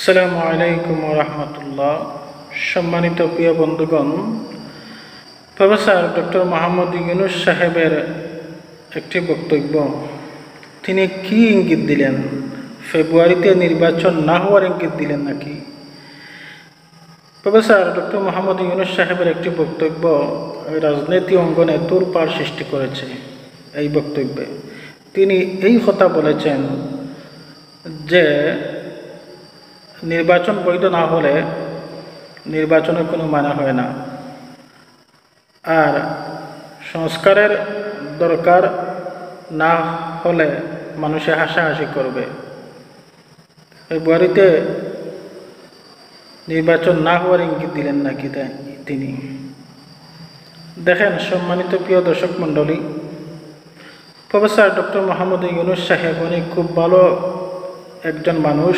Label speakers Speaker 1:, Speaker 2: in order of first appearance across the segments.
Speaker 1: আসসালামু আলাইকুম ওয়া রাহমাতুল্লাহ। সম্মানিত প্রিয় বন্ধুগণ, প্রফেসর ডক্টর মোহাম্মদ ইউনূস সাহেবের একটি বক্তব্য। তিনি কি ইঙ্গিত দিলেন? ফেব্রুয়ারিতে নির্বাচন না হওয়ার ইঙ্গিত দিলেন নাকি? প্রফেসর ডক্টর মোহাম্মদ ইউনূস সাহেবের একটি বক্তব্য রাজনীতি অঙ্গনে তোলপাড় সৃষ্টি করেছে। এই বক্তব্যে তিনি এই কথা বলেছেন যে নির্বাচন বৈধ না হলে নির্বাচনের কোনো মানে হয় না, আর সংস্কারের দরকার না হলে মানুষে হাসাহাসি করবে। ফেব্রুয়ারিতে নির্বাচন না হওয়ার ইঙ্গিত দিলেন নাকি তিনি? দেখেন সম্মানিত প্রিয় দর্শক মণ্ডলী, প্রফেসর ডক্টর মোহাম্মদ ইউনূস সাহেব উনি খুব ভালো একজন মানুষ,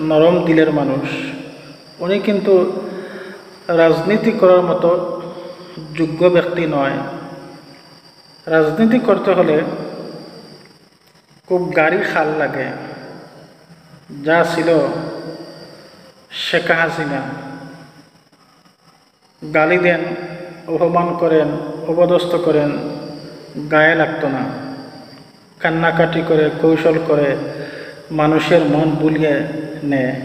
Speaker 1: নরম দিলের মানুষ। উনি কিন্তু রাজনীতি করার মতো যোগ্য ব্যক্তি নয়। রাজনীতি করতে হলে খুব গাড়ি খাল লাগে, যা ছিল শেখ হাসিনা। গালি দেন, অপমান করেন, অপদস্থ করেন, গায়ে লাগতো না। কান্নাকাটি করে, কৌশল করে মানুষের মন বুলিয়ে নেয়।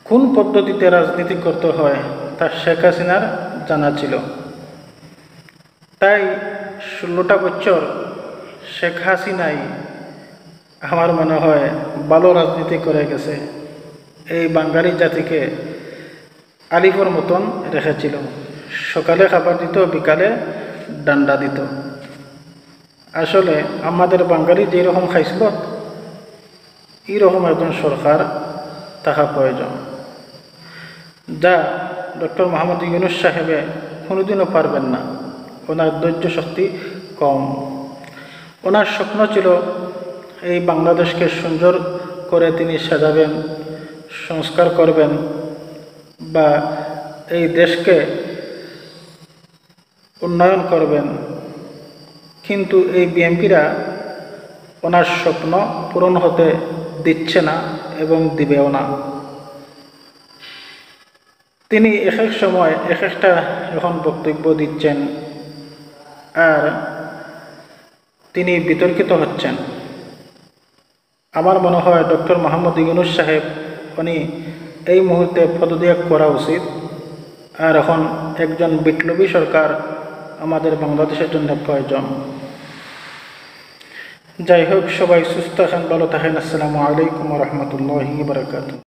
Speaker 1: কোন পদ্ধতিতে রাজনীতি করতে হয় তা শেখ হাসিনার জানা ছিল। তাই 16টা বছর শেখ হাসিনাই আমার মনে হয় ভালো রাজনীতি করে গেছে। এই বাঙালি জাতিকে আলিফর মতন রেখেছিল। সকালে খাবার দিত, বিকালে ডান্ডা দিত। আসলে আমাদের বাঙালি যেরকম খাইছিল এইরকম একজন সরকার থাকা প্রয়োজন, যা ডক্টর মোহাম্মদ ইউনূস সাহেবে কোনোদিনও পারবেন না। ওনার ধৈর্য শক্তি কম। ওনার স্বপ্ন ছিল এই বাংলাদেশকে সুন্দর করে তিনি সাজাবেন, সংস্কার করবেন, বা এই দেশকে উন্নয়ন করবেন। কিন্তু এই বিএনপিরা ওনার স্বপ্ন পূরণ হতে দিচ্ছে না এবং দিবেও না। তিনি এক এক সময় এক একটা এখন বক্তব্য দিচ্ছেন, আর তিনি বিতর্কিত হচ্ছেন। আমার মনে হয় ডক্টর মোহাম্মদ ইউনূস সাহেব উনি এই মুহূর্তে পদত্যাগ করা উচিত। আর এখন একজন বিপ্লবী সরকার আমাদের বাংলাদেশের জন্য প্রয়োজন। যাই হোক, সবাই সুস্থ থাকেন, ভালো থাকেন। আসসালামু আলাইকুম ওয়া রাহমাতুল্লাহি ওয়া বারাকাতুহু।